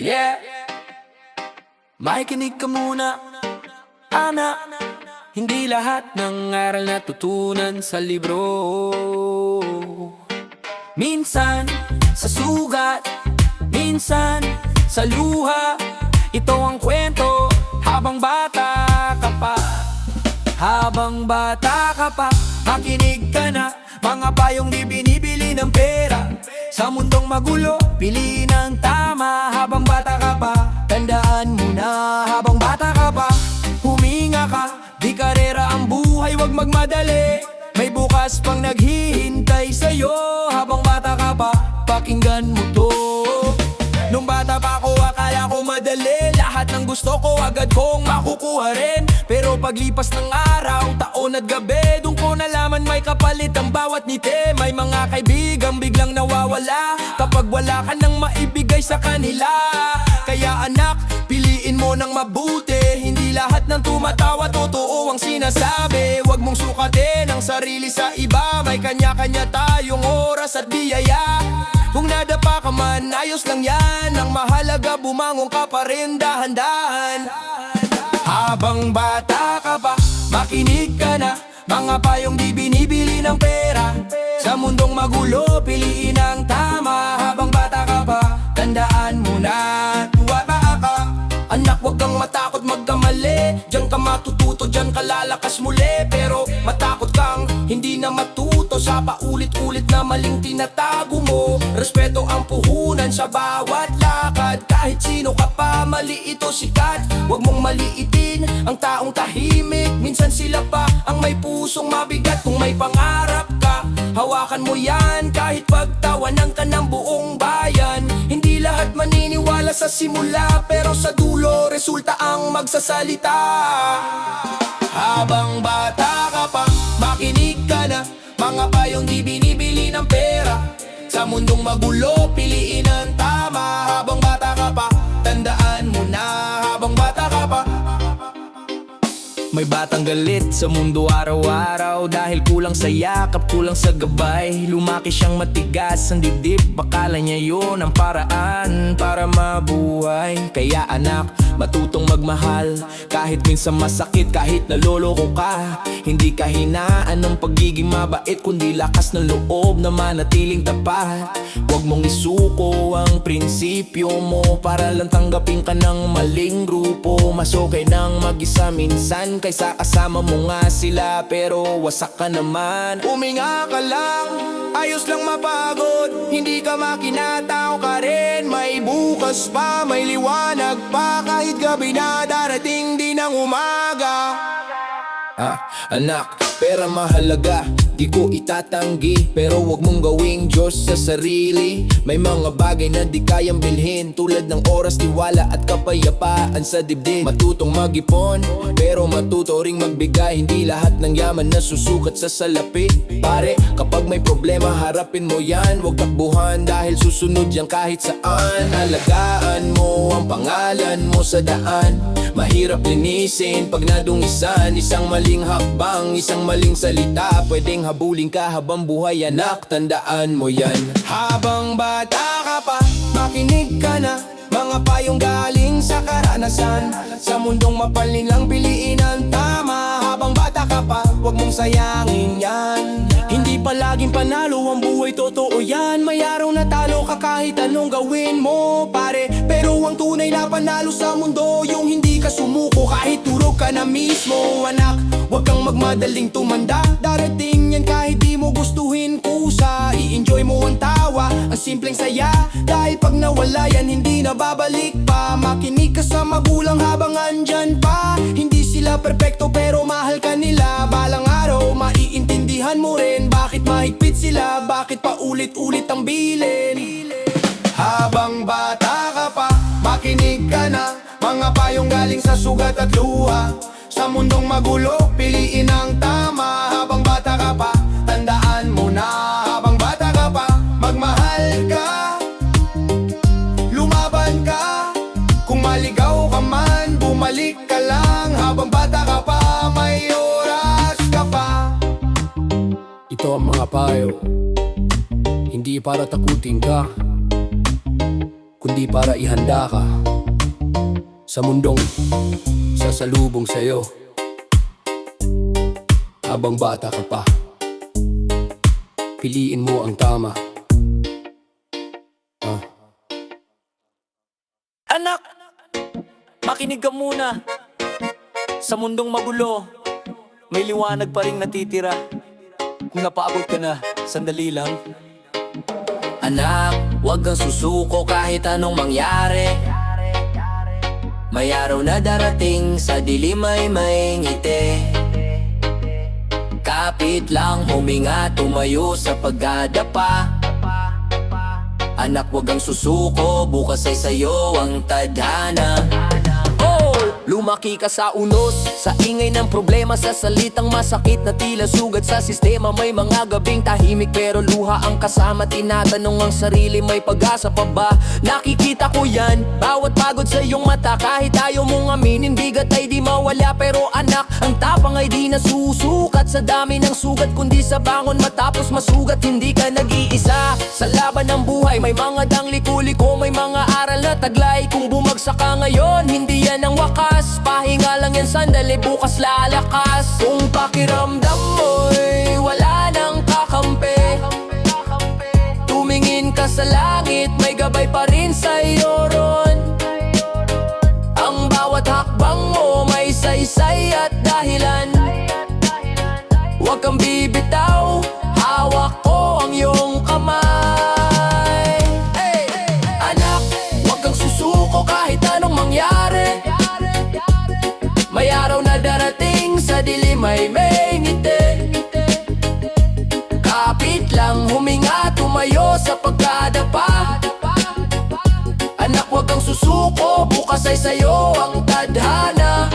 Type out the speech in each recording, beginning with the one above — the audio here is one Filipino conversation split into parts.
Yeah, makikinig ka muna, anak. Hindi lahat ng aral natutunan sa libro. Minsan sa sugat, minsan sa luha. Ito ang kwento habang bata ka pa. Habang bata ka pa, makinig ka na. Mga payong di binibili ng pera. Sa mundong magulo, piliin ang tama. Habang bata ka pa, tandaan mo na. Habang bata ka pa, huminga ka. Di karera ang buhay, wag magmadali. May bukas pang naghihintay sa'yo. Habang bata ka pa, pakinggan mo to. Nung bata pa ako, akala ko madali. Lahat ng gusto ko, agad kong makukuha rin. Pero paglipas ng araw, taon at gabi, doon ko nalaman may kapalit ang bawat ngiti. May mga kaibigang biglang nawawala kapag wala ka nang maibigay sa kanila. Kaya anak, piliin mo ng mabuti. Hindi lahat ng tumatawa totoo ang sinasabi. Huwag mong sukatin ang sarili sa iba. May kanya-kanya tayong oras at biyaya. Kung nadapa ka man, ayos lang yan. Ang mahalaga, bumangon ka pa rin dahan-dahan. Habang bata ka pa, makinig ka na. Mga payong di binibili ng pera. Sa mundong magulo, piliin ang tama. Habang bata ka pa, tandaan mo na. Tuwaba ka, anak, wag kang matakot magkamali. Diyan ka matututo, diyan ka lalakas muli. Pero matakot kang hindi na matuto sa paulit-ulit na maling tinatago mo. Respeto ang puhunan sa bawat lakad. Kahit sino ka pa, mali ito sikat. Huwag mong maliitin ang taong tahimik. Minsan sila pa ang may pusong mabigat. Kung may pangarap ka, hawakan mo yan. Kahit pagtawanan ka ng buong bayan. Hindi lahat maniniwala sa simula, pero sa dulo, resulta ang magsasalita. Habang bata ka pa, makinig ka na. Mga payong di binibili ng pera. Sa mundong magulo, piliin ang tama. Habang bata ka pa, tandaan mo na. Habang bata ka pa. May batang galit sa mundo araw-araw dahil kulang sa yakap, kulang sa gabay. Lumaki siyang matigas ang dibdib, akala niya yun ang paraan para mabuhay. Kaya anak, matutong magmahal kahit minsan masakit, kahit naloloko ka. Hindi kahinaan ng pagiging mabait, kundi lakas ng loob na manatiling tapat. Huwag mong isuko ang prinsipyo mo para lang tanggapin ka ng maling grupo. Mas okay nang mag-isa minsan kaysa kasama mo nga sila pero wasak ka naman. Huminga ka lang, ayos lang mapagod. Hindi ka makinatao ka rin. May bukas pa, may liwanag pa. Kahit gabi na darating din ang umaga. Anak, pera mahalaga, di ko itatanggi. Pero wag mong gawing Diyos sa sarili. May mga bagay na di kayang bilhin, tulad ng oras, tiwala at kapayapaan sa dibdib. Matutong mag-ipon, pero matuto ring magbigay. Hindi lahat ng yaman na susukat sa salapi. Pare, kapag may problema, harapin mo yan. Huwag takbuhan dahil susunod yan kahit saan. Alagaan mo ang pangalan mo sa daan. Mahirap linisin pag nadungisan. Isang maling hakbang, isang maling salita, pwedeng habulin ka habang buhay. Anak, tandaan mo yan. Habang bata ka pa, makinig ka na. Mga payong galing sa karanasan. Sa mundong mapalin lang, piliin ang tama. Habang bata ka pa, huwag mong sayangin yan. Hindi palaging panalo ang buhay, totoo yan. May araw na talo ka kahit anong gawin mo, pare. Pero ang tunay na panalo sa mundo, yung hindi ka sumuko kahit turog ka na mismo. Anak, huwag kang magmadaling tumanda. Darating yan kahit di mo gustuhin kusa. I-enjoy mo ang tawa, ang simpleng saya. Dahil pag nawala yan, hindi na babalik pa. Makinig ka sa magulang habang andyan pa. Hindi sila perpekto pero mahal ka nila. Balang araw, maiintindihan mo rin bakit mahigpit sila, bakit paulit-ulit ang bilin. Habang bata ka pa, makinig ka na. Mga payong galing sa sugat at luha. Sa mundong magulo, piliin ang tama. Habang bata ka pa, tandaan mo na. Habang bata ka pa, magmahal ka, lumaban ka. Kung maligaw ka man, bumalik ka lang. Habang bata ka pa, may oras ka pa. Ito ang mga payo, hindi para takutin ka, kundi sandali para ihanda ka sa mundong sasalubong sa'yo habang bata ka pa. Piliin mo ang tama. Anak, makinig ka muna. Sa mundong magulo, may liwanag pa rin natitira. Kung napagod ka na, sandali lang. Anak, huwag kang susuko kahit anong mangyari. May araw na darating, sa dilim ay may ngiti. Kapit lang huminga, tumayo sa pagdadapa. Anak, huwag kang susuko, bukas ay sa'yo ang tadhana. Lumaki ka sa unos, sa ingay ng problema, sa salitang masakit na tila sugat sa sistema. May mga gabing tahimik pero luha ang kasama. Tinatanong ang sarili, may pag-asa pa ba? Nakikita ko yan, bawat pagod sa iyong mata. Kahit ayaw mong aminin, bigat ay di mawala. Pero anak, ang tapang ay di nasusukat sa dami ng sugat, kundi sa bangon matapos masugat. Hindi ka nag-iisa sa laban ng buhay. May mga dang liku-liko, may mga aral na taglay. Kung bumagsak ka ngayon, hindi yan ang wakas. Pahinga lang yan sandali, bukas lalakas. Kung pakiramdam mo'y wala nang kakampi, tumingin ka sa langit, may gabay pa rin sa'yo ron. Ang bawat hakbang mo may saysay at dahilan. Huwag kang bibitaw, hawak ko ang iyong kamay. Anak, huwag kang susuko kahit anong mangyari. May araw na darating, sa dilim ay may ngiti. Kapit lang huminga, tumayo sa pagdadapa. Anak, huwag kang susuko, bukas ay sa'yo ang tadhana.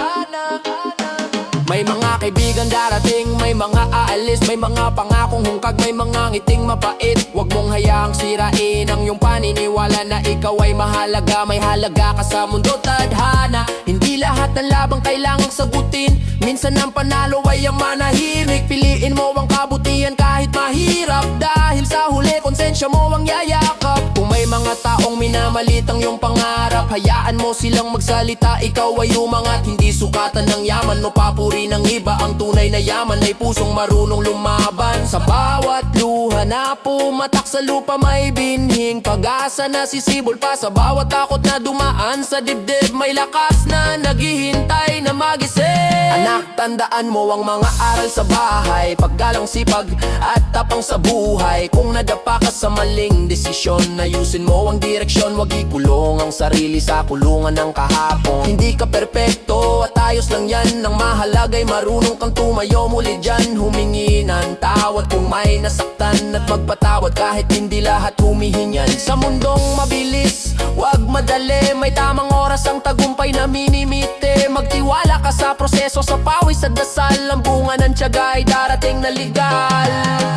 May mga kaibigan darating, may mga aalis, may mga pangakong hungkag, may mga ngiting mapait. Huwag mong hayaang sirain ang iyong paniniwala na ikaw ay mahalaga. May halaga ka sa mundo, tadhana. Hindi lahat ng labang kailangang sagutin, minsan ang panalo ay ang manahimik. Piliin mo ang kabutihan kahit mahirap, dahil sa huli konsensya mo ang yayakap. Kung may mga taong minamalit ang iyong pangarap, hayaan mo silang magsalita, ikaw ay umangat. Hindi sukatan ng yaman o papuri ng iba, ang tunay na yaman ay pusong marunong lumaban. Sa bawat luha na pumatak sa lupa, may binhing pag-asa na sisibol pa. Sa bawat takot na dumaan sa dibdib, may lakas na naghihintay na magising. Anak, tandaan mo ang mga aral sa bahay, paggalang, sipag at tapang sa buhay. Kung nadapa ka sa maling desisyon, ayusin mo ang direksyon. Huwag ikulong ang sarili sa kulungan ng kahapon. Hindi ka perpekto at ayos lang yan. Ang mahalaga'y marunong kang tumayo muli dyan. Humingi ng tawad kung may nasaktan, at magpatawad kahit hindi lahat humihingan. Sa mundong mabilis, huwag madali, may tamang oras ang tagumpay na minimite. Magtiwala ka sa proseso, sa pawis at dasal, ang bunga ng tiyaga ay darating na legal.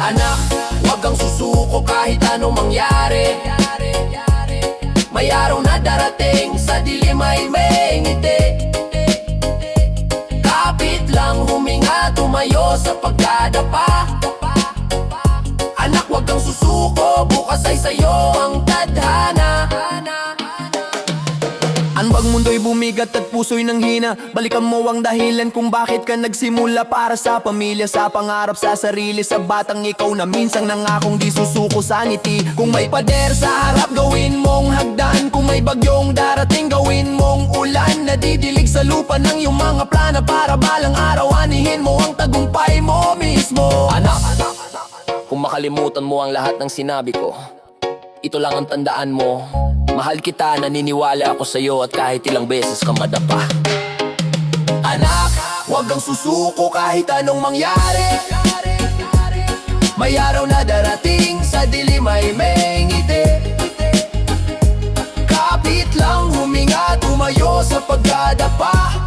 Anak, huwag kang susuko kahit anong mangyari. May araw na darating, sa dilim ay may ngiti. Kapit lang huminga, tumayo sa pagdadapa. Anak, huwag kang susuko, bukas ay sa'yo ang tadhana. Ang bag mundo'y bumigat at puso'y nanghina, balikan mo ang dahilan kung bakit ka nagsimula. Para sa pamilya, sa pangarap, sa sarili, sa batang ikaw na minsang nangakong di susuko sa ngiti. Kung may pader sa harap, gawin mong hagdan. Kung may bagyong darating, gawin mong ulan. Nadidilig sa lupa ng iyong mga plana, para balang araw anihin mo ang tagumpay mo mismo. Anak, kung makalimutan mo ang lahat ng sinabi ko, ito lang ang tandaan mo: mahal kita, naniniwala ako sa'yo, at kahit ilang beses ka madapa. Anak, huwag kang susuko kahit anong mangyari. May araw na darating, sa dilim ay may ngiti. Kapit lang huminga, tumayo sa pagdadapa.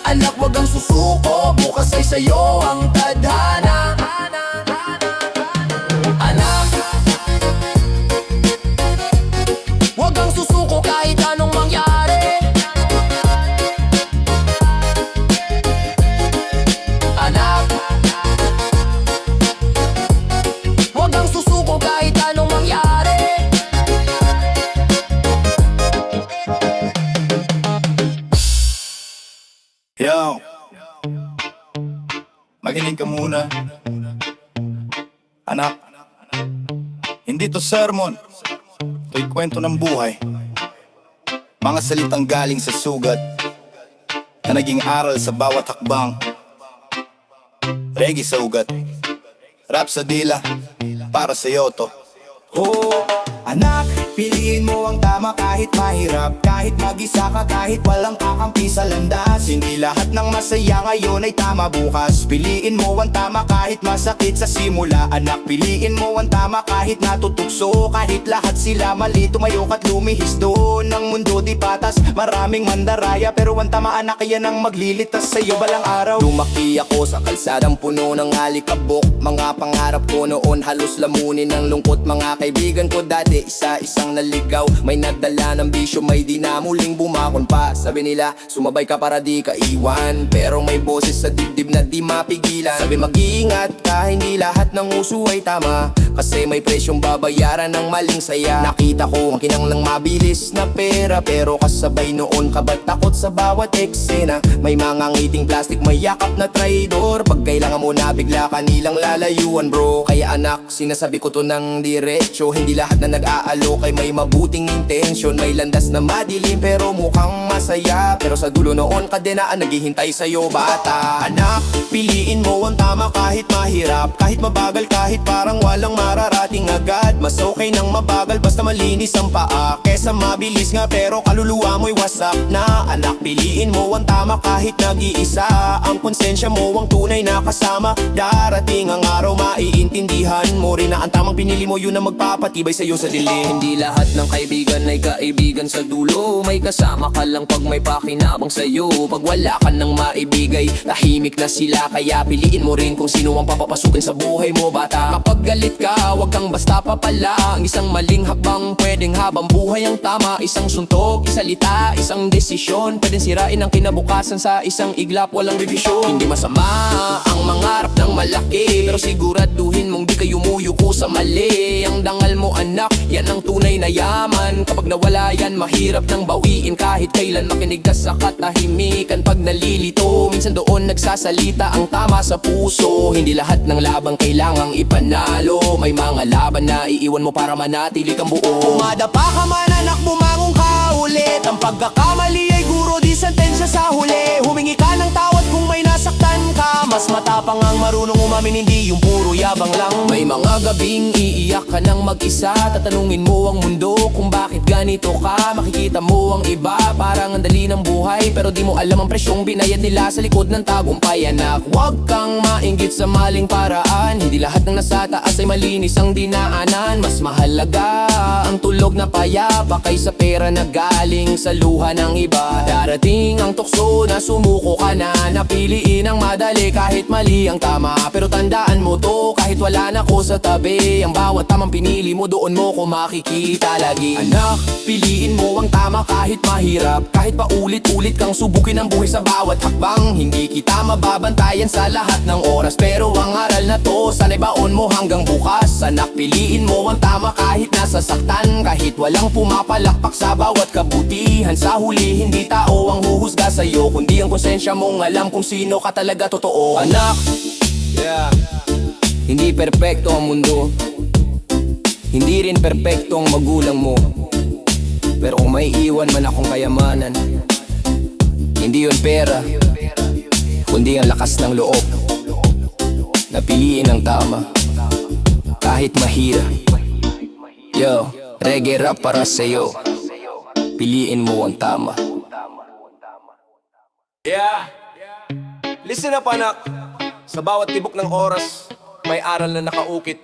Anak, huwag kang susuko, bukas ay sa'yo ang tadhana. Anak, huwag kang susuko kahit anong mangyari. Anak, huwag kang susuko kahit anong mangyari. Makinig ka muna. Anak, hindi to sermon, to'y kwento ng buhay. Mga salitang galing sa sugat na naging aral sa bawat hakbang. Reggae sa ugat, rap sa dila, para sa'yo to. Oh, anak, piliin mo ang tama kahit mahirap, kahit mag-isa ka, kahit walang kakampi sa landas. Hindi lahat ng masaya ngayon ay tama bukas. Piliin mo ang tama kahit masakit sa simula. Anak, piliin mo ang tama kahit natutugso, kahit lahat sila mali, tumayo ka't lumihis doon. Ang mundo di patas, maraming mandaraya, pero ang tama anak, yan ang maglilitas sa'yo balang araw. Lumaki ako sa kalsadang puno ng alikabok. Mga pangarap ko noon halos lamunin ng lungkot. Mga kaibigan ko dati isa-isang naligaw, may nadala ng bisyo, may di na muling bumakon pa. Sabi nila sumabay ka para di ka iwan, pero may boses sa dibdib na di mapigilan. Sabi mag-iingat ka, hindi lahat ng uso ay tama, kasi may presyong babayaran ng maling saya. Nakita ko ang kinanglang mabilis na pera, pero kasabay noon ka ba't takot sa bawat eksena? May mga ngiting plastic, may yakap na traidor, pag kailangan mo na bigla ka nilang lalayuan bro. Kaya anak, sinasabi ko to ng diretso, hindi lahat na nag-aalok ay may mabuting intensyon. May landas na madilim pero mukhang masaya, pero sa dulo noon ka din na naghihintay sa'yo bata. Anak, piliin mo ang tama kahit mahirap, kahit mabagal, kahit parang walang mararating agad. Mas okay nang mabagal basta malinis ang paa, kesa mabilis nga pero kaluluwa mo'y wasak na. Anak, piliin mo ang tama kahit nag-iisa, ang konsensya mo ang tunay na kasama. Darating ang araw maiintindihan mo rin na ang tamang pinili mo yun ang magpapatibay sa'yo sa dilim. Hindi lahat ng kaibigan ay kaibigan sa dulo, may kasama ka lang pag may pakinabang sa'yo. Pag wala ka nang maibigay, tahimik na sila, kaya piliin mo rin kung sino ang papapasukin sa buhay mo bata. Kapag galit ka, wag kang basta papala, ang isang maling hakbang pwedeng habang buhay ang tama. Isang suntok, isalita, isang desisyon, pwedeng sirain ang kinabukasan sa isang iglap, walang revisyon. Hindi masama ang mangarap ng malaki, pero siguraduhin mong di kayo muyuko sa mali. Ang dangal mo anak, yan ang tunay na yaman. Kapag nawala yan, mahirap nang bawiin. Kahit kailan makinig ka sa katahimikan. Pag nalilito, minsan doon nagsasalita ang tama sa puso. Hindi lahat ng labang kailangang ipanalo, may mga laban na iiwan mo para manatili kang buo. Umadapa ka man anak, bumangon ka ulit. Ang pagkakamali ay guro, di sentensya sa huli. Humingi ka ng tawad kung may nasaktan ka, mas matapang ang marunong umamin, hindi yung puro yabang lang. May mga gabing iiyak ka ng mag-isa, tatanungin mo ang mundo kung bakit ganito ka. Makikita mo ang iba, parang ang dali ng buhay, pero di mo alam ang presyong binayad nila sa likod ng tagumpay. Anak, huwag kang mainggit sa maling paraan, hindi lahat ng nasa taas ay malinis ang dinaanan. Mas mahalaga ang tulog na payapa kaysa pera na galing sa luha ng iba. Darating ang tukso na sumuko ka na, napiliin ang madali kahit mali ang tama. Pero tandaan mo to, kahit wala na ko sa tabi, ang bawat tamang pinili mo doon mo ko makikita lagi. Anak, piliin mo ang tama kahit mahirap, kahit paulit-ulit kang subukin ang buhay sa bawat hakbang. Hindi kita mababantayan sa lahat ng oras, pero ang aral na to sana'y baon mo hanggang bukas. Anak, piliin mo ang tama kahit nasasaktan, kahit walang pumapalakpak sa bawat kabutihan. Sa huli, hindi tao ang huhusga sa'yo, kundi ang konsensya mong alam kung sino ka talaga totoo. Anak, yeah, hindi perpekto ang mundo, hindi rin perpekto ang magulang mo, pero kung may iwan man akong kayamanan, hindi yun pera, kundi ang lakas ng loob na piliin ang tama kahit mahirap. Yo, reggae rap para sa'yo, piliin mo ang tama. Yeah, listen up anak, sa bawat tibok ng oras may aral na nakaukit.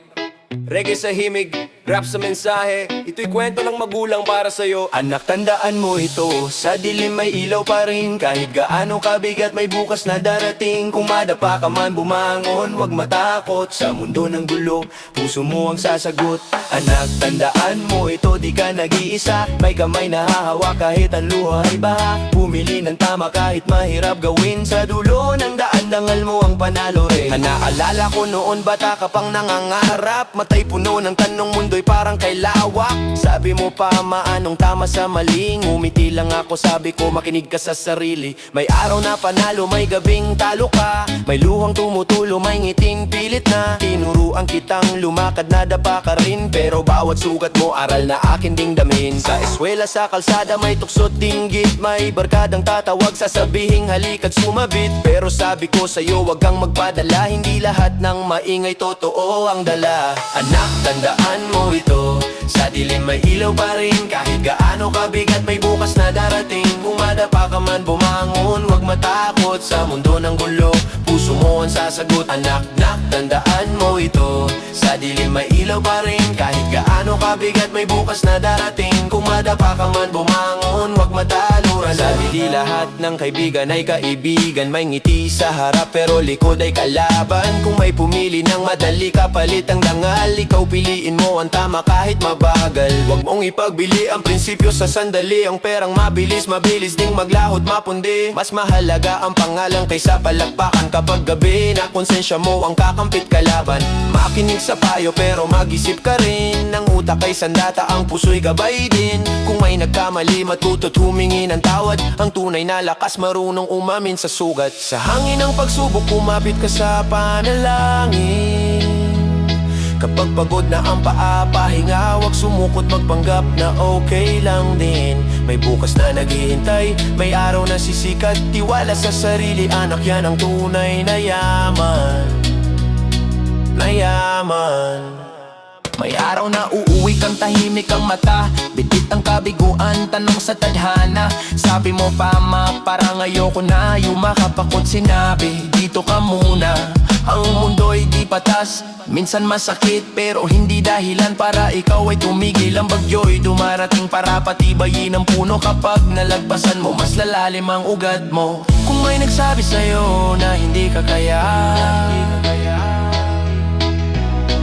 Reggae sa himig, rap sa mensahe, ito'y kwento ng magulang para sa'yo. Anak, tandaan mo ito, sa dilim may ilaw pa rin. Kahit gaano kabigat may bukas na darating. Kung madapa ka man bumangon, wag matakot. Sa mundo ng gulo, puso mo ang sasagot. Anak, tandaan mo ito, di ka nag-iisa. May kamay na hahawak kahit ang luha ay baha. Pumili ng tama kahit mahirap gawin. Sa dulo ng daan, dangal mo ang panalo rin. Naalala ko noon, bata ka pang nangangarap, matay puno ng tanong, mundo mundo'y parang kay lawak. Sabi mo pa maanong tama sa maling, umiti lang ako, sabi ko makinig ka sa sarili. May araw na panalo, may gabing talo ka, may luhang tumutulo, may ngiting pilit na. Tinuruan kitang lumakad, nadapa ka rin, pero bawat sugat mo aral na akin ding damin. Sa eskwela, sa kalsada, may tuksot dinggit, may barkadang tatawag, sasabihing halika't sumabit. Pero sabi ko sa'yo, wag kang magpadala, hindi lahat ng maingay totoo ang dala. Anak, tandaan mo ito, sa dilim may ilaw pa rin, kahit gaano kabigat may bukas na darating. Kung madapa ka man bumangon, wag matakot sa mundo ng gulo, puso mo ang sasagot. Anak, tandaan mo ito, sa dilim may ilaw pa rin, kahit gaano kabigat may bukas na darating. Kung madapa ka man bumangon, wag mataluran. Sabi di lahat ng kaibigan ay kaibigan, may ngiti sa harap pero likod ay kalaban. Kung may pumili ng madali kapalit ang dangal, ikaw piliin mo ang tama kahit mabagal. Wag mong ipagbili ang prinsipyo sa sandali, ang perang mabilis ding maglahot mapundi. Mas mahalaga ang pangalan kaysa palakpakan kapag gabi na konsensya mo ang kakampit kalaban. Makinig sa payo pero mag-isip ka rin, ang utak ay sandata, ang puso'y gabay din. Kung may nagkamali matuto't humingi ng tawad, ang tunay na lakas marunong umamin sa sugat. Sa hangin ng pagsubok kumapit ka sa panalangin. Kapag pagod na ang paa, pahinga, wag sumukot, magpanggap na okay lang din. May bukas na naghihintay, may araw na sisikat, tiwala sa sarili, anak, yan ang tunay na yaman. Na yaman. May araw na uuwi kang tahimik ang mata, bitit ang kabiguan, tanong sa tadhana. Sabi mo pa parang ayoko na, yumakap ako't sinabi, dito ka muna. Ang mundo'y di patas, minsan masakit, pero hindi dahilan para ikaw ay tumigil. Ang bagyo'y dumarating para patibayin ang puno, kapag nalagpasan mo mas lalalim ang ugat mo. Kung may nagsabi sa'yo na hindi ka kaya,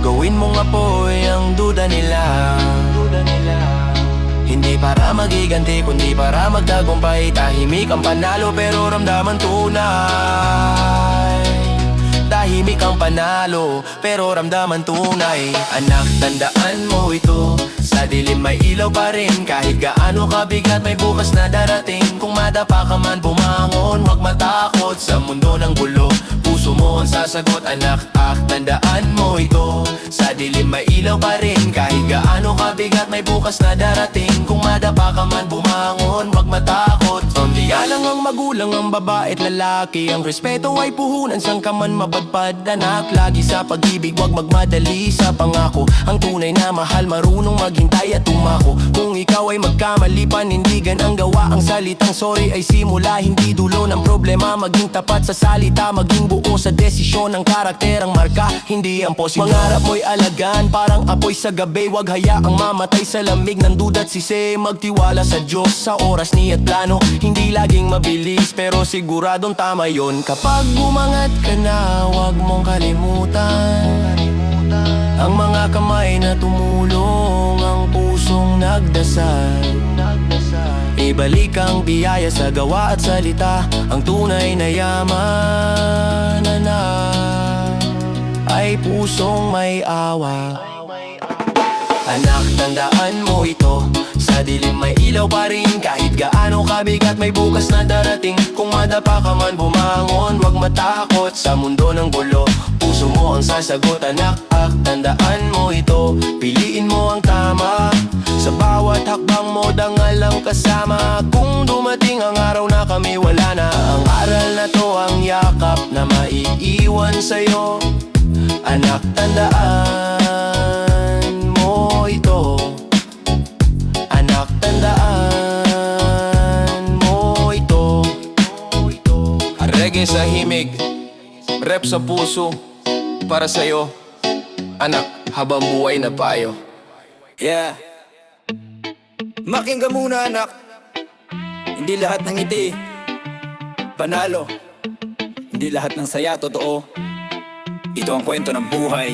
gawin mo nga po ang duda nila. Hindi para magiganti, kundi para magtagumpay. Tahimik ang panalo pero ramdaman tunay. Tahimik ang panalo pero ramdaman tunay. Anak, tandaan mo ito, sa dilim may ilaw pa rin, kahit gaano kabigat may bukas na darating. Kung madapa ka man bumangon, wag matakot sa mundo ng gulo, puso mo ang sasagot. Anak, tandaan mo ito, sa dilim may ilaw pa rin, kahit gaano kabigat may bukas na darating. Kung madapa ka man bumangon, wag matakot. Diyalang ang magulang, ang babae't lalaki, ang respeto ay puhunan, sang ka man mapadpad. Anak, lagi sa pag-ibig, wag magmadali sa pangako. Ang tunay na mahal, marunong maghintay at tumako. Kung ikaw ay magkamali, panindigan ang gawa. Ang salitang sorry ay simula, hindi dulo ng problema. Maging tapat sa salita, maging buo sa desisyon. Ang karakter ang marka, hindi ang posisyon. Mangarap mo'y alagaan, parang apoy sa gabi, wag hayaang mamatay sa lamig ng duda't sisi. Magtiwala sa Diyos, sa oras niya't plano, hindi laging mabilis pero siguradong tama yon. Kapag bumangat ka na, wag mong kalimutan ang mga kamay na tumulong, ang pusong nagdasal. Ibalik ang biyaya sa gawa at salita, ang tunay na yaman. Anak, ay pusong may awa. Anak, tandaan mo ito, sa dilim may ilaw pa rin, kahit gaano kabigat may bukas na darating. Kung madapa ka man bumangon, wag matakot sa mundo ng gulo, puso mo ang sasagot. Anak, tandaan mo ito, piliin mo ang tama, sa bawat hakbang mo dangal ang kasama. Kung dumating ang araw na kami wala na, ang aral na to ang yakap na maiiwan sa'yo. Anak, tandaan mo ito, anak, tandaan mo ito. Reggae sa himig, rap sa puso, para sa'yo, anak, habang buhay na payo. Yeah. Makinggan muna, anak, hindi lahat ng ngiti panalo, hindi lahat ng saya totoo. Ito ang kwento ng buhay.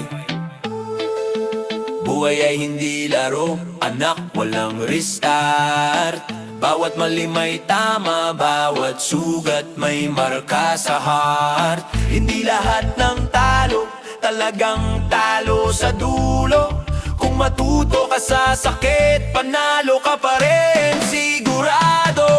Buhay ay hindi laro, anak, walang restart. Bawat mali may tama, bawat sugat may marka sa heart. Hindi lahat ng talo, talagang talo sa dulo. Kung matuto matuto ka sa sakit, panalo ka pa rin, sigurado.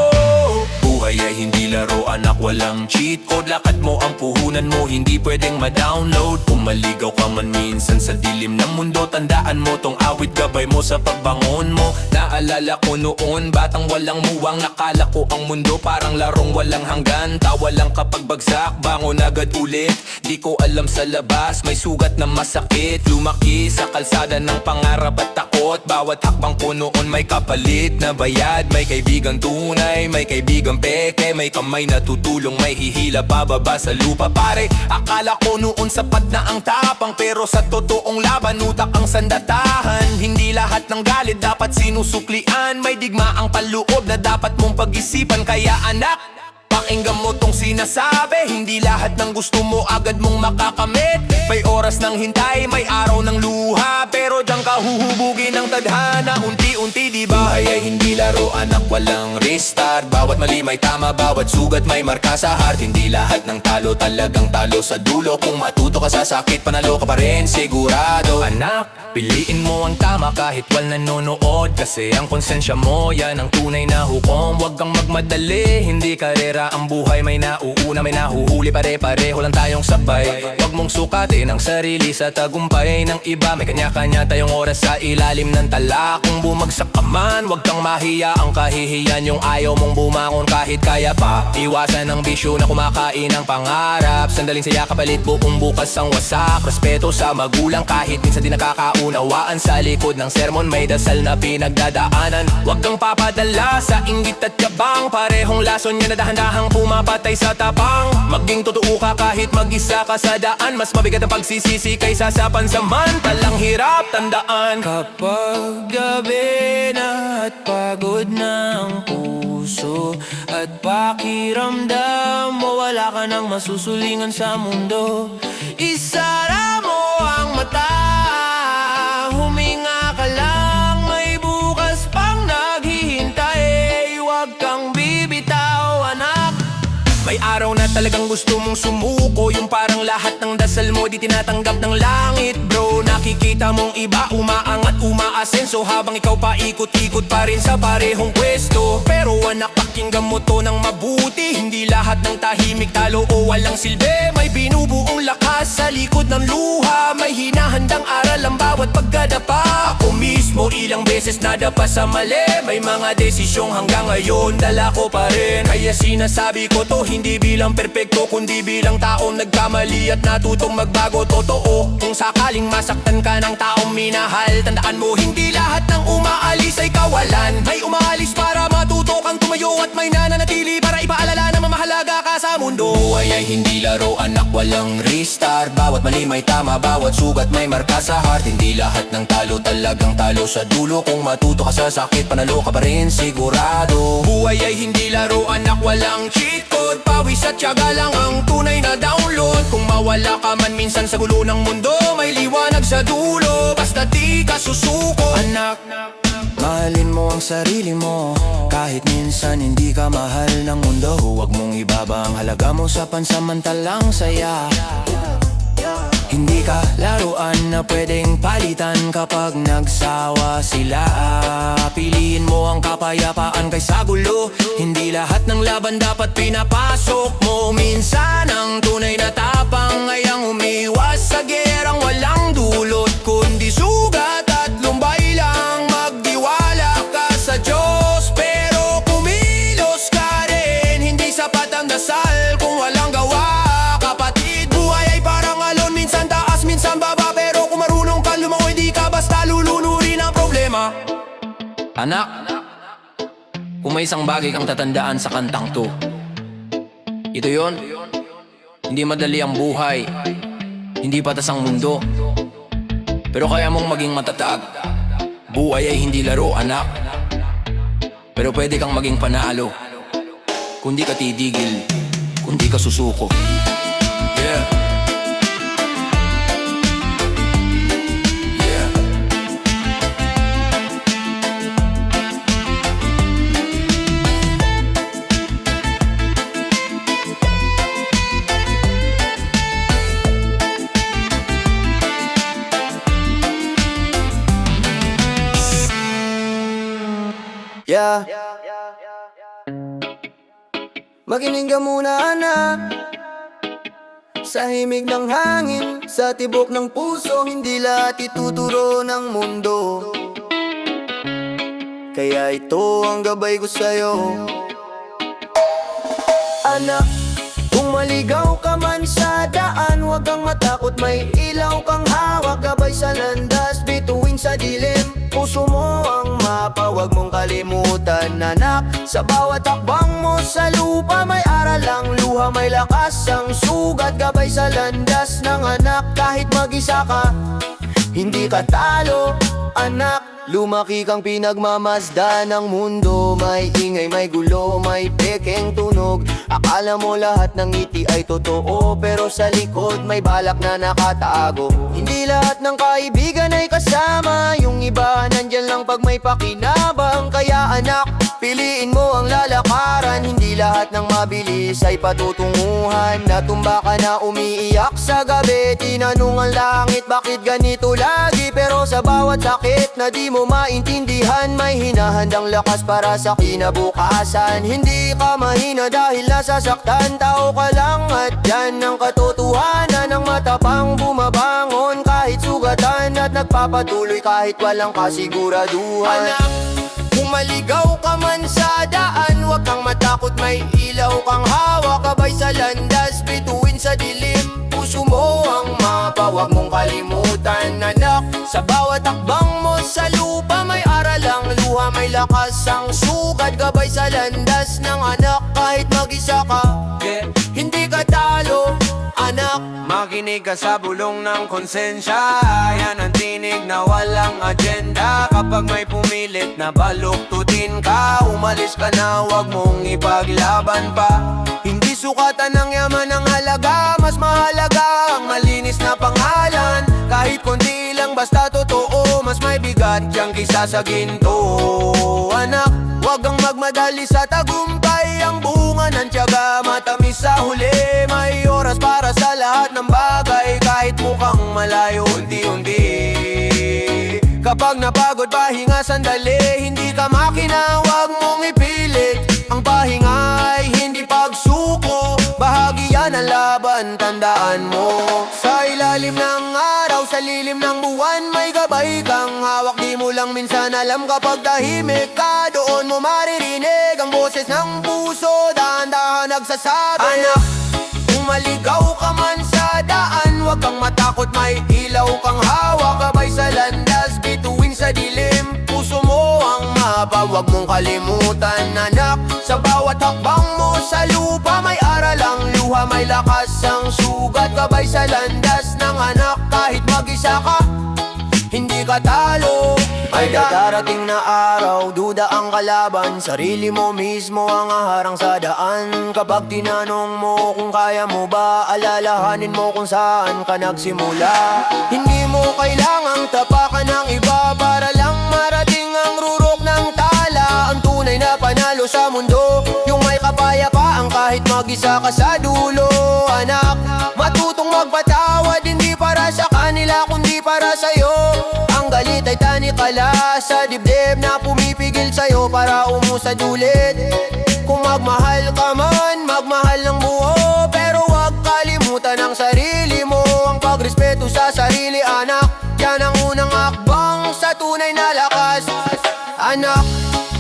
Buhay ay hindi laro anak, walang cheat code. Lakad mo ang puhunan mo, hindi pwedeng ma-download. Kung maligaw ka man minsan sa dilim ng mundo, tandaan mo tong awit, gabay mo sa pagbangon mo. Naalala ko noon, batang walang muwang, nakala ko ang mundo parang larong walang hanggan. Tawa lang kapag bagsak, bangon agad ulit. Di ko alam sa labas, may sugat na masakit. Lumaki sa kalsada ng pangarap at takot. Bawat hakbang ko noon may kapalit na bayad. May kaibigang tunay, may kaibigang peke, may kamay na tutulong, may hihila pababa sa lupa. Pare, akala ko noon sapat na ang tapang, pero sa totoong laban utak ang sandatahan. Hindi lahat ng galit dapat sinusuklian, may digma ang paloob na dapat mong pag-isipan. Kaya anak, pakinggan mo tong sinasabi, hindi lahat ng gusto mo agad mong makakamit. May oras ng hintay, may araw ng luha, pero diyan ka huhubugin ng tadhana unti-unti, di ba? Buhay ay hindi laro anak, walang restart. Bawat mali may tama, bawat sugat may marka sa heart. Hindi lahat ng talo talagang talo sa dulo. Kung matuto ka sa sakit, panalo ka pa rin, sigurado. Anak, piliin mo ang tama kahit wal nanonood, kasi ang konsensya mo, yan ang tunay na hukom. Huwag kang magmadali, hindi karera ang buhay. May nauuna, may nahuhuli, pare-pareho lang tayong sabay. Huwag mong sukatin ang sarili sa tagumpay ng iba. May kanya-kanya tayong oras sa ilalim ng tala. Kung bumagsak ka man, huwag kang mahiya. Ang kahihiyan yung ayaw mong bumangon kahit kaya pa. Iwasan ang bisyo na kumakain ng pangarap. Sandaling saya kapalit, buong bukas ang wasak. Respeto sa magulang kahit minsan di nakakaunawaan. Sa likod ng sermon may dasal na pinagdadaanan. Huwag kang papadala sa inggit at yabang. Parehong lason niya na dahan-dahang pumapatay sa tapang. Maging totoo ka kahit mag-isa ka sa daan. Mas mabigat ang pagsisisi kaysa sa pansamantalang hirap. Tandaan, kapag gabi na at pagod na ang puso, at pakiramdam mo wala ka nang masusulingan sa mundo, isara mo ang mata, huminga ka lang, may bukas pang naghihintay. Huwag kang bibitaw anak. May araw na talagang gusto mong sumuko, yung parang lahat ng dasal mo di tinatanggap ng langit, bro. Nakikita mong iba umaangat, umaasenso, habang ikaw pa ikot-ikot pa rin sa parehong pwesto. Pero anak, pakinggan mo to ng mabuti, hindi lahat ng tahimik talo o walang silbi. May binubuong lakas sa likod ng luha, may hinahandang aral ang bawat pagkadapa. Ako mismo ilang beses nadapa sa mali, may mga desisyong hanggang ngayon dala ko pa rin. Kaya sinasabi ko to hindi bilang perpekto, kundi bilang taong nagkamali at natutong magbago. Totoo, kung sakaling masaktan ka ng taong minahal, tandaan mo hindi lahat ng umaalis ay kawalan. May umaalis para matuto kang tumayo, at may nananatili para ipaalala na mamahalaga ka sa mundo. Buhay ay hindi laro anak, walang restart. Bawat mali may tama, bawat sugat may marka sa heart. Hindi lahat ng talo talagang talo sa dulo. Kung matuto ka sa sakit, panalo ka pa rin, sigurado. Buhay ay hindi laro anak, walang cheat code. Pawis at tiyaga lang ang tunay na download. Kung mawala ka man minsan sa gulo ng mundo, may liwanag sa dulo, basta di ka susuko. Anak, mahalin mo ang sarili mo, kahit minsan hindi ka mahal ng mundo. Huwag mong ibaba ang halaga mo sa pansamantalang saya. Hindi ka laruan na pwedeng palitan kapag nagsawa sila. Piliin mo ang kapayapaan kaysa gulo, hindi lahat ng laban dapat pinapasok mo. Minsan ang tunay na tapang ay ang umiwas sa gerang walang dulot, kundi sugat at lumbay lang. Magdiwala ka sa Diyos, pero kumilos ka rin. Hindi sapat ang dasal kung walang gawa, kapatid. Buhay ay parang alon, minsan taas, minsan baba, pero kung marunong ka lumangoy, di ka basta lulunurin ang problema. Anak, kung may isang bagay kang tatandaan sa kantang to, ito yon. Hindi madali ang buhay, hindi patas ang mundo, pero kaya mong maging matatag. Buhay ay hindi laro anak, pero pwede kang maging panalo kung di ka titigil, kung di ka susuko. Yeah. Yeah. Makinig ka muna anak, sa himig ng hangin, sa tibok ng puso, hindi lahat ituturo ng mundo. Kaya ito ang gabay ko sa'yo. Anak, kung maligaw ka man sa daan, huwag kang matakot, may ilaw kang hawak. Gabay sa landas, bituin sa dilim, puso mo ang mapa, huwag mong kalimutan anak. Sa bawat takbang mo sa lupa, may aral ang luha, may lakas ang sugat. Gabay sa landas ng anak, kahit mag-isa ka, hindi ka talo anak. Lumaki kang pinagmamasdan ng mundo, may ingay, may gulo, may pekeng tunog. Akala mo lahat ng ngiti ay totoo, pero sa likod may balak na nakatago. Hindi lahat ng kaibigan ay kasama, yung iba nandyan lang pag may pakinabang. Kaya anak, piliin mo ang lalakaran, hindi lahat ng mabilis ay patutunguhan. Natumba ka na umiiyak sa gabi, tinanong ang langit bakit ganito lagi. Pero sa bawat sakit na di mo maintindihan, may hinahandang lakas para sa kinabukasan. Hindi ka mahina dahil nasasaktan, tao ka lang at yan ang katotohanan. Ang matapang bumabangon kahit sugatan, at nagpapatuloy kahit walang kasiguraduhan. Anak, kung maligaw ka man sa daan, huwag kang matakot, may ilaw kang hawak. Gabay sa landas, bituin sa dilim, puso mo ang mapa, huwag mong kalimutan anak. Sa bawat takbang mo sa lupa, may aral ang luha, may lakas ang sugat. Gabay sa landas ng anak, kahit mag-isa ka, hindi ka talo anak. Makinig ka sa bulong ng konsensya, yan ang tinig na walang agenda. Kapag may pumilit na baluktutin ka, umalis ka na, huwag mong ipaglaban pa. Hindi sukatan ng yaman ang halaga, mas mahalaga ang malinis na pangalan. Kahit konti lang basta totoo, mas may bigat yang kisa sa ginto. Anak, huwag kang magmadali sa tagumpay, ang bunga ng tiyaga matamis sa huli. May oras para sa lahat ng bagay, kahit mukhang malayo unti-unti. Kapag napagod pahinga sandali, hindi ka makina, huwag mong ipilit. Ang pahinga ay hindi pagsuko, bahagi yan ang laban, tandaan mo. Sa ilalim ng araw, sa lilim ng buwan, may gabay kang hawak. Di mo lang minsan alam kapag tahimik ka, doon mo maririnig ang boses ng puso, dahan-dahan nagsasabi. Anak, kung maligaw ka man sa daan, huwag kang matakot, may ilaw kang hawak. Gabay sa landas, bituin sa dilim, puso mo ang mapa, huwag mong kalimutan anak. Sa bawat hakbang mo sa lupa, may aral ang luha, may lakas ang sugat. Gabay sa landas ng anak, kahit mag-isa ka, hindi ka talo. May darating na araw, duda ang kalaban, sarili mo mismo ang haharang sa daan. Kapag tinanong mo kung kaya mo ba, alalahanin mo kung saan ka nagsimula. Hindi mo kailangang tapakan ng iba para lang marating ang rurok ng tala. Ang tunay na panalo sa mundo, yung may kapayapaan kahit mag-isa ka sa dulo. Anak, matutong magpatawad, hindi para sa kanila kundi para sa'yo. Ang galit ay tanikala sa dibdib na pumipigil sa'yo para umusad ulit. Kung magmahal ka man, magmahal ng buo, pero huwag kalimutan ang sarili mo. Ang pagrespeto sa sarili anak, yan ang unang akbang sa tunay na lakas. Anak,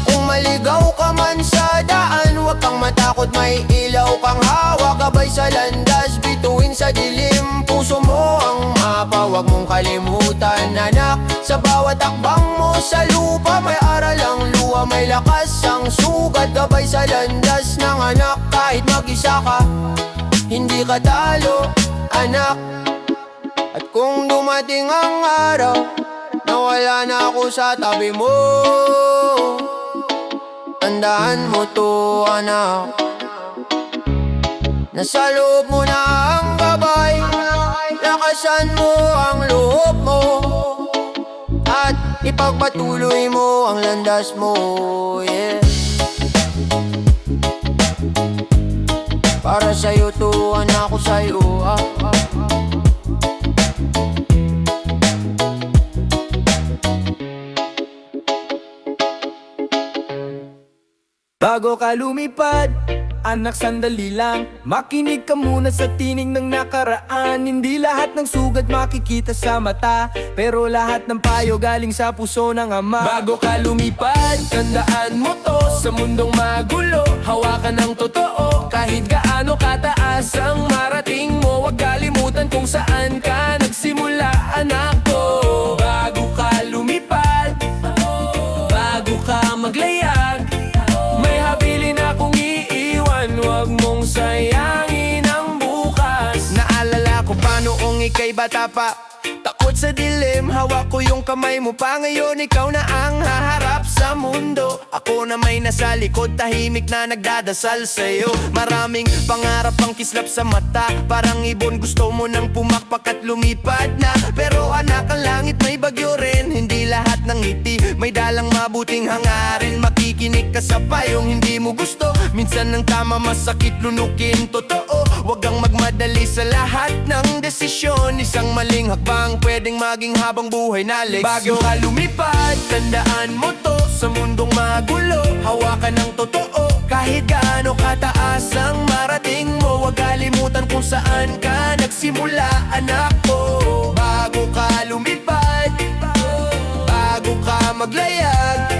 kung maligaw ka man sa daan, huwag kang matakot, may ilaw kang hawak. Gabay sa landas, bituin sa dilim, puso mo ang mapa, huwag mong kalimutan anak. Sa bawat takbang mo sa lupa, may aral ang luha, may lakas ang sugat. Gabay sa landas ng anak, kahit mag-isa ka, hindi ka talo anak. At kung dumating ang araw na wala na ako sa tabi mo, tandaan mo to anak, nasa loob mo na ang gabay, lakasan mo ang loob mo, at ipagpatuloy mo ang landas mo, yeah. Para sa'yo to anak ko sa'yo, Bago ka lumipad, anak sandali lang. Makinig ka muna sa tinig ng nakaraan. Hindi lahat ng sugat makikita sa mata, pero lahat ng payo galing sa puso ng ama. Bago ka lumipad, tandaan mo to. Sa mundong magulo, hawakan ng totoo. Kahit gaano kataas ang marating mo, huwag kalimutan kung saan ka nagsimula, anak ko. Bago ka lumipad, bago ka maglayag, may habilin akong iiwan, huwag mong sayangin ang bukas. Naalala ko pa noong ika'y bata pa, takot sa dilim, hawak ko yung kamay mo pa. Ngayon ikaw na ang haharap sa mundo. Ako na may nasa likod, tahimik na nagdadasal sa'yo. Maraming pangarap ang kislap sa mata, parang ibon gusto mo nang pumakpak at lumipad na. Pero anak, ang langit may bagyo rin, hindi lahat ng ngiti may dalang mabuting hangarin. Makikinig ka sa payong hindi mo gusto, minsan ng tama masakit lunukin. Totoo, wag kang magmadali sa lahat ng desisyon. Isang maling hakbang pwedeng maging habang buhay na leksyon. Bago ka lumipad, tandaan mo to. Sa mundong magulo, hawakan ng totoo. Kahit gaano kataas ang marating mo, huwag kalimutan kung saan ka nagsimula, anak ko. Bago ka lumipad, bago ka maglayag,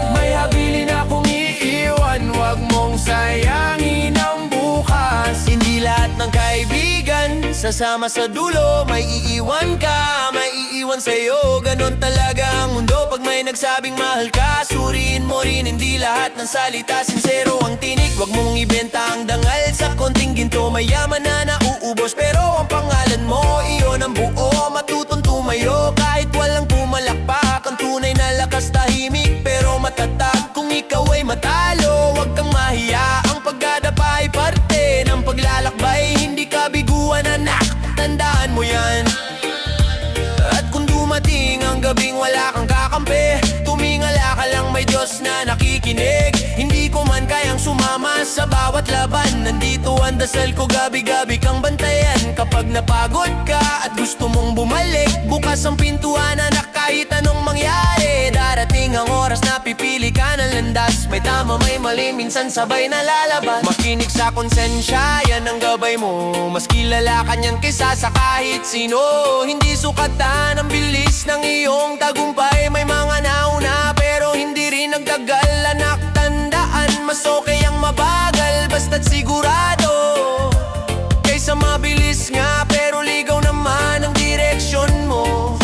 may habilin akong iiwan, huwag mong sayangin ang bukas. Hindi lahat ng kaibigan sasama sa dulo, may iiwan ka, may iiwan sa'yo. Ganon talaga ang mundo pag may nagsabing mahal ka. Suriin mo rin, hindi lahat ng salita sincero ang tinig. Huwag mong ibenta ang dangal sa konting ginto. Mayaman na nauubos, pero ang pangalan mo, iyon ang buo. Matutong tumayo kahit walang pumalakpak. Ang tunay na lakas tahimik pero matatag. Kung ikaw ay matalo, huwag kang mahiya. Ang pagdadapa ay parte ng paglalakbay, hindi ka biguan, anak, tandaan mo yan. At kung dumating ang gabing wala kang kakampi, tumingala ka lang, may Diyos na nakikinig. Hindi ko man kayang sumama sa bawat laban, nandito ang dasal ko, gabi-gabi kang bantayan. Kapag napagod ka at gusto mong bumalik, bukas ang pintuan, anak, kahit anong mangyari. Darating ang oras na pipili ka ng landas, may tama may mali, minsan sabay na lalabas. Makinig sa konsensya, yan ang gabay mo. Mas kilala ka niyan kaysa sa kahit sino. Hindi sukatan ang bilis ng iyong tagumpay. May mga nauna pero hindi rin nagtagal, anak, tandaan, mas okay ang mabagal basta't sigurado, kaysa mabilis nga pero ligaw naman ang direksyon mo.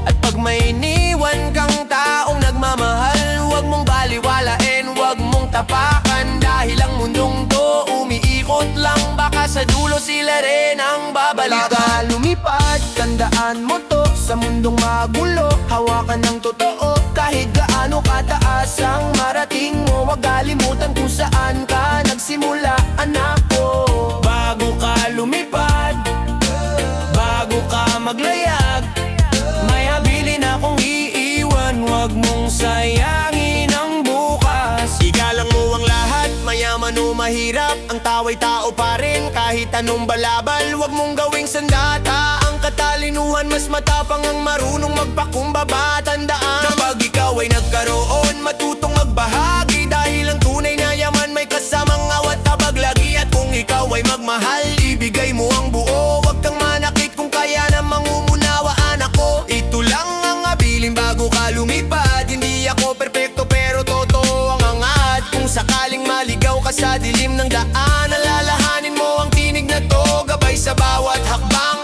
At pag may iniwan kang taong nagmamahal, huwag mong baliwalain, huwag mong tapakan. Dahil ang mundong to umiikot lang, baka sa dulo sila rin ang babalikan. Bago lumipad, tandaan mo to. Sa mundong magulo, hawakan ng totoo. Kahit gaano kataas ang marating mo, huwag kalimutan kung saan ka nagsimula, anak ko. Bago ka lumipad, bago ka maglayag, may habilin akong iiwan, huwag mong sayangin ang bukas. Igalang mo ang lahat, mayaman o mahirap, ang tao ay tao pa rin. Kahit anong balabal, huwag mong gawing sandata. Ang katalinuhan, mas matapang ang marunong magpakumbaba. Tandaan na pag ikaw ay nagkaroon, matutong magbahagi. Dahil ang tunay na yaman may kasamang awat habag lagi. At kung ikaw ay magmahal, ibigay mo ang buo. Huwag kang manakit kung kaya namang umunawa, anak ko. Ito lang ang habilin bago ka lumipad. Hindi ako perpekto pero totoo ang angat. Kung sakaling maligaw ka sa dilim ng daan, alalahanin mo ang tinig na to, gabay sa bawat hakbang.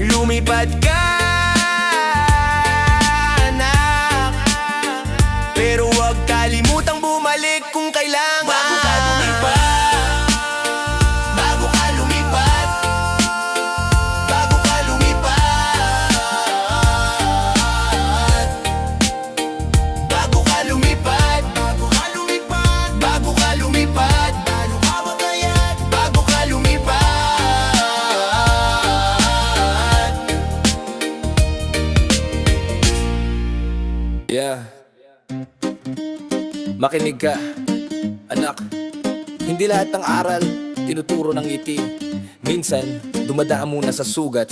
Lumipad ka, anak, pero huwag kalimutang bumalik kung kailangan. Bago ka lumipad, bago ka lumipad, bago ka lumipad, bago ka lumipad, bago ka lumipad, bago ka lumipad, bago ka maglayag, bago ka lumipad. Yeah. Makinig ka, anak. Hindi lahat ng aral tinuturo ng ngiti. Minsan, dumadaan muna sa sugat.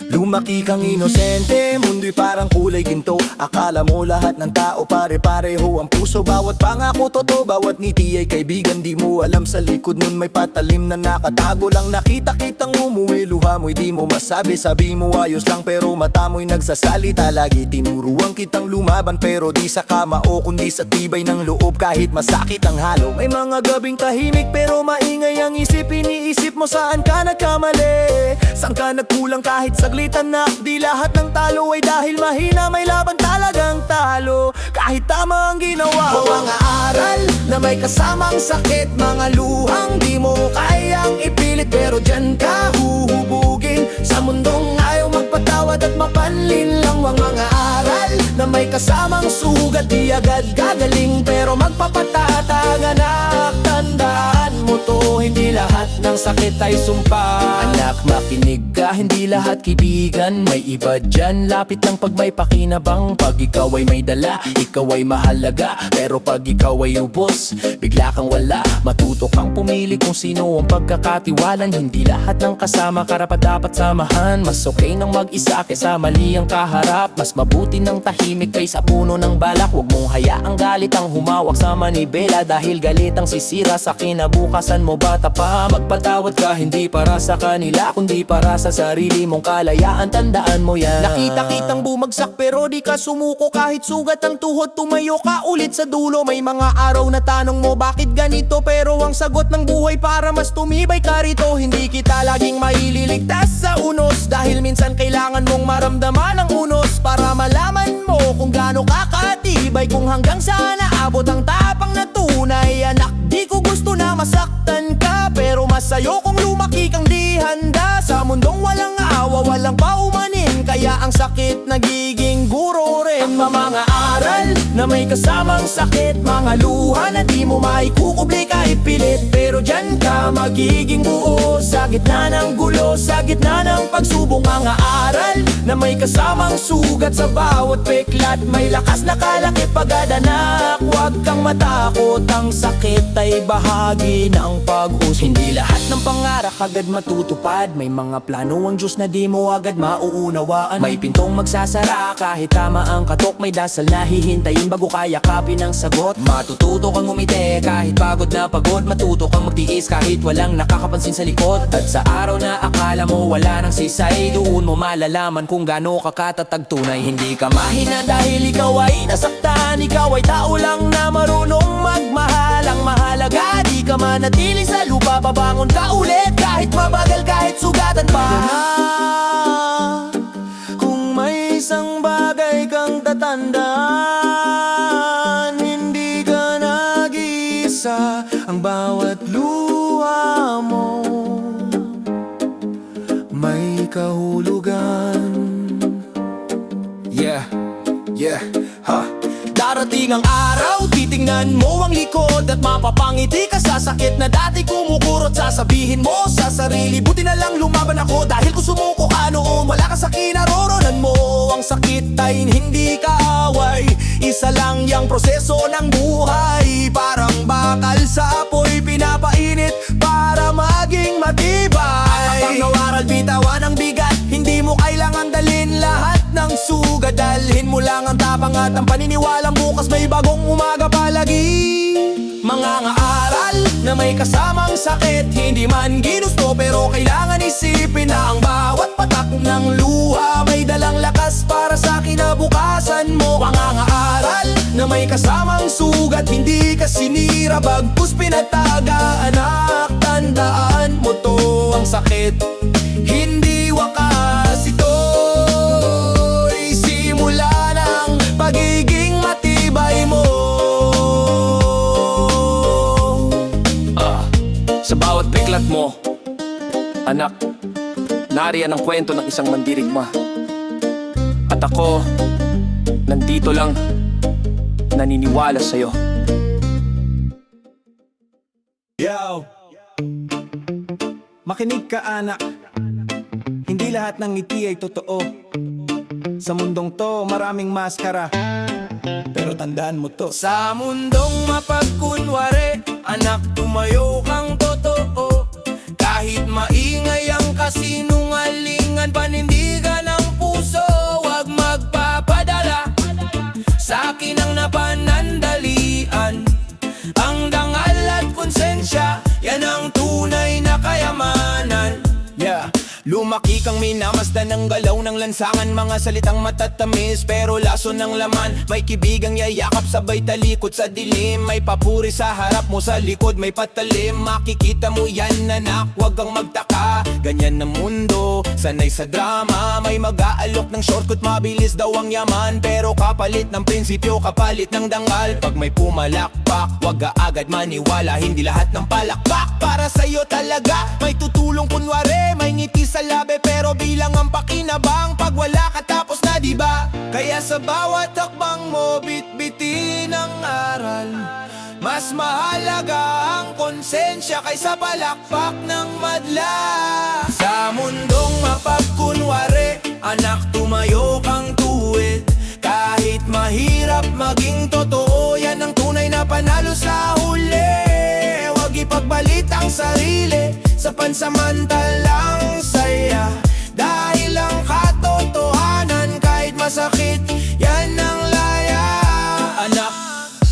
Lumaki kang inosente, mundo'y parang kulay ginto. Akala mo lahat ng tao pare-pareho ang puso. Bawat pangako totoo, bawat ngiti ay kaibigan. Di mo alam sa likod nun may patalim na nakatago lang. Nakita-kitang umuwi, luha mo'y di mo masabi. Sabi mo ayos lang pero mata mo'y nagsasalita. Lagi tinuruan kitang lumaban pero di sa kama o kundi sa tibay ng loob. Kahit masakit ang halo, may mga gabing tahimik pero maingay ang isip. Iniisip mo saan ka nagkamali, saan ka nagkulang kahit saglit anak. Di lahat ng talo ay dahil mahina, may laban talagang talo kahit tama ang ginawa. O mga aral na may kasamang sakit, mga luhang di mo kayang ipilit pero dyan ka huhubugin sa mundong ayaw magpatawad at mapanlin lang. Ang mga aral na may kasamang sugat, di agad gagaling pero magpapatatag anak. Tandaan mo to, hindi lahat ng sakit ay sumpa. Anak, makinig ka, hindi lahat kaibigan. May iba dyan, lapit lang pag may pakinabang. Pag ikaw ay may dala, ikaw ay mahalaga. Pero pag ikaw ay ubos, bigla kang wala. Matuto kang pumili kung sino ang pagkakatiwalan. Hindi lahat ng kasama karapat dapat samahan. Mas okay nang mag-isa kaysa mali ang kaharap. Mas mabuti ng tahimik kaysa puno ng balak. Huwag mong hayaang galit ang humawak sa manibela, dahil galit ang sisira sa kinabukasan mo. Bata pa, magpatawad ka, hindi para sa kanila kundi para sa sarili mong kalayaan. Tandaan mo yan. Nakita-kitang bumagsak pero di ka sumuko. Kahit sugat ang tuhod, tumayo ka ulit sa dulo. May mga araw na tanong mo bakit ganito, pero ang sagot ng buhay para mas tumibay ka rito. Hindi kita laging maililigtas sa unos, dahil minsan kailangan mong maramdaman ang unos para malaman mo kung gaano ka katibay. Kung hanggang saan naabot ang tapang na tunay. Anak, di ko gusto na masaktan ka, pero masayo kung lumaki kang di handa sa mundong walang awa, walang paumanin. Kaya ang sakit nagiging guro rin. Mga aral na may kasamang sakit, mga luha na di mo maikukubli kahit pilit. Pero dyan ka magiging buo sa gitna ng gulo, sa gitna ng pagsubok. Mga aral na may kasamang sugat, sa bawat peklat may lakas na kalaki pagad anak. Huwag kang matakot, ang sakit ay bahagi ng pag-usap. Hindi lahat ng pangarap agad matutupad. May mga plano ang Diyos na di mo agad mauunawaan. May pintong magsasara kahit tama ang katok. May dasal na hihintayin bago kaya kapin ang sagot. Matututo kang umiti kahit pagod na pagod. Matuto kang magtiis kahit walang nakakapansin sa likod. At sa araw na akala mo wala nang sisay, doon mo malalaman kung gaano ka katatag tunay. Hindi ka mahina dahil ikaw ay nasaktan. Ikaw ay tao lang na marunong magmahal. Ang mahalaga, di ka manatili sa lupa. Babangon ka ulit kahit mabagal, kahit sugatan pa. Kung may isang bagay kang tatandaan, hindi ka nag-iisa. Ang bawat luha mo may kahulugan. Yeah, ha. Darating ang araw, titingnan mo ang likod at mapapangiti ka sa sakit na dati kumukurot. Sasabihin mo sa sarili, buti na lang lumaban ako, dahil kung sumuko ka noon, wala ka sa kinaroroonan mo. Ang sakit ay hindi kaaway, isa lang yang proseso ng buhay. Parang bakal sa apoy, pinapainit para maging matibay. Ang nawaral, bitawan ang bigat, hindi mo kailangan dalhin lahat ng sugat. Dalhin mo lang ang tapang at ang paniniwalang bukas may bagong umaga palagi. Mga aral na may kasamang sakit, hindi man ginusto pero kailangan isipin na ang bawat patak ng luha may dalang lakas para sa kinabukasan mo. Mga aral na may kasamang sugat, hindi ka sinira bagkus pinataga. Anak, tandaan mo to, ang sakit hindi wakas. Ito'y simula ng pagiging matibay mo. Sa bawat peklat mo, anak, nariyan ang kwento ng isang mandirigma. At ako, nandito lang, naniniwala sa'yo. Yo! Makinig ka anak, hindi lahat ng ngiti ay totoo. Sa mundong to maraming maskara, pero tandaan mo to. Sa mundong mapagkunwari, anak, tumayo kang totoo. Kahit maingay ang kasinungalingan, panindigan lumaki kang minamasdan ng galaw ng lansangan. Mga salitang matatamis pero laso ng laman. May kibigang yayakap sabay talikod sa dilim. May papuri sa harap mo, sa likod may patalim. Makikita mo yan anak, wag kang magtaka. Ganyan ang mundo, sanay sa drama. May mag-aalok ng shortcut, mabilis daw ang yaman. Pero kapalit ng prinsipyo, kapalit ng dangal. Pag may pumalakpak, wag ka agad maniwala. Hindi lahat ng palakpak para sa'yo talaga. May tutulong kunwari, may ngiti sa labi, pero bilang ang pakinabang pag wala ka tapos na, diba? Kaya sa bawat hakbang mo, bitbitin ang aral. Mas mahalaga ang konsensya kaysa palakpak ng madla. Sa mundong mapagkunwari, anak, tumayo kang tuwid. Kahit mahirap maging totoo, yan ang tunay na panalo sa huli. Huwag ipagbalit ang sarili sa pansamantalang saya. Dahil ang katotohanan kahit masakit, yan ang laya. Anak,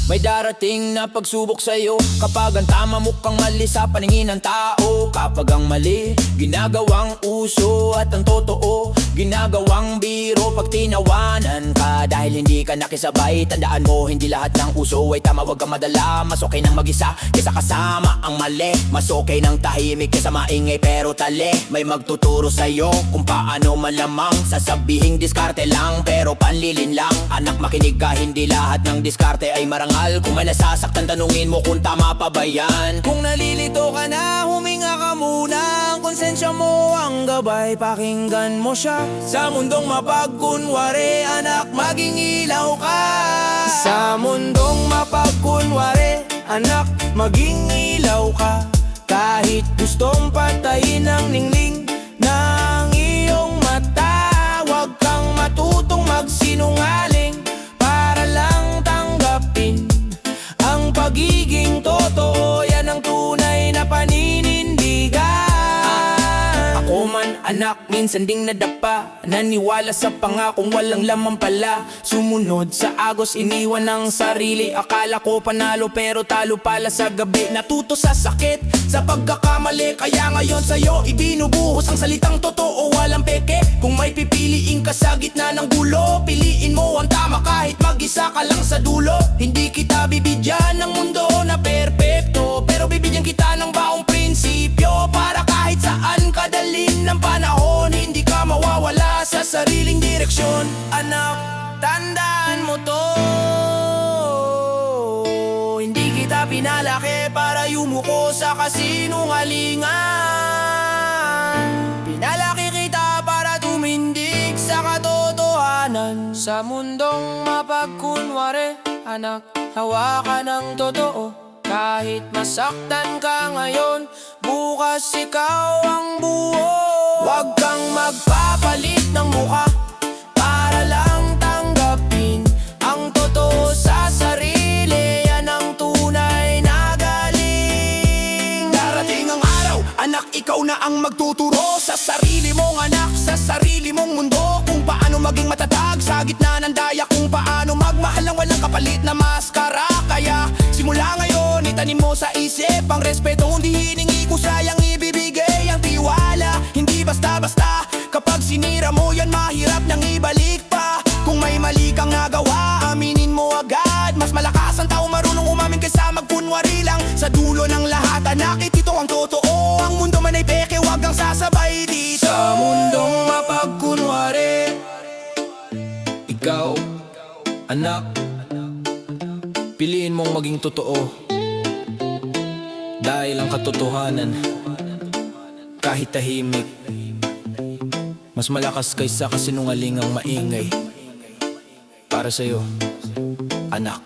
may darating na pagsubok sa'yo. Kapag ang tama mukhang mali sa paningin ng tao. Kapag ang mali, ginagawang uso. At ang totoo, ginagawang biro. Pag tinawanan ka dahil hindi ka nakisabay, tandaan mo, hindi lahat ng uso ay tama. Huwag kang madala, mas okay nang mag-isa kaysa kasama ang mali. Mas okay nang tahimik kaysa maingay pero tali. May magtuturo sa'yo kung paano malamang. Sasabihing diskarte lang pero panlilin lang. Anak, makinig ka, hindi lahat ng diskarte ay marangal. Kung may nasasaktan, tanungin mo kung tama pa ba yan. Kung nalilito ka na, huminga ka muna. Ang konsensya mo ang gabay, pakinggan mo siya. Sa mundong mapagkunwari, anak, maging ilaw ka. Sa mundong mapagkunwari, anak, maging ilaw ka. Kahit gustong patayin ang ningning ng iyong mata, huwag kang matutong magsinungaling para lang tanggapin ang pagiging totoo. Yan ang tunay na paninindigan. Ako man anak, minsan ding nadapa, naniwala sa pangakong walang laman pala. Sumunod sa agos, iniwan ng sarili. Akala ko panalo pero talo pala sa gabi. Natuto sa sakit, sa pagkakamali. Kaya ngayon sa'yo ibinubuhos ang salitang totoo, walang peke. Kung may pipiliin ka sa gitna ng gulo, piliin mo ang tama kahit mag-isa ka lang sa dulo. Hindi kita bibigyan ng mundo na perpekto, pero bibigyan kita ng baong prinsipyo. Para kahit saan ka dalhin ng panahon, hindi ka mawawala sa sariling direksyon. Anak, tandaan mo to, hindi kita pinalaki para yumuko sa kasinungalingan. Pinalaki kita para tumindig sa katotohanan. Sa mundong mapagkunwari, anak, hawakan ng totoo. Kahit masaktan ka ngayon, bukas ikaw ang buo. Huwag kang magpapalit ng mukha para lang tanggapin ang totoo sa sarili. Yan ang tunay na galing. Darating ang araw, anak, ikaw na ang magtuturo sa sarili mong anak, sa sarili mong mundo. Kung paano maging matatag sa gitna ng daya, kung paano magmahal ng walang kapalit na maskara. Kaya simula ngayon, itanim mo sa isip ang respeto. Hindi hiningi ko sayang ibibigay ang tiwala. Hindi basta-basta, kapag sinira mo yan, mahirap nang ibalik pa. Kung may mali kang nagawa, aminin mo agad. Mas malakas ang tao marunong umamin kaysa magkunwari lang. Sa dulo ng lahat, anak, ito ang totoo. Ang mundo man ay peke, wag kang sasabay dito. Sa mundong mapagkunwari, ikaw, anak, piliin mong maging totoo. Dahil ang katotohanan, kahit tahimik, mas malakas kaysa kasinungalingang maingay. Para sa'yo, anak.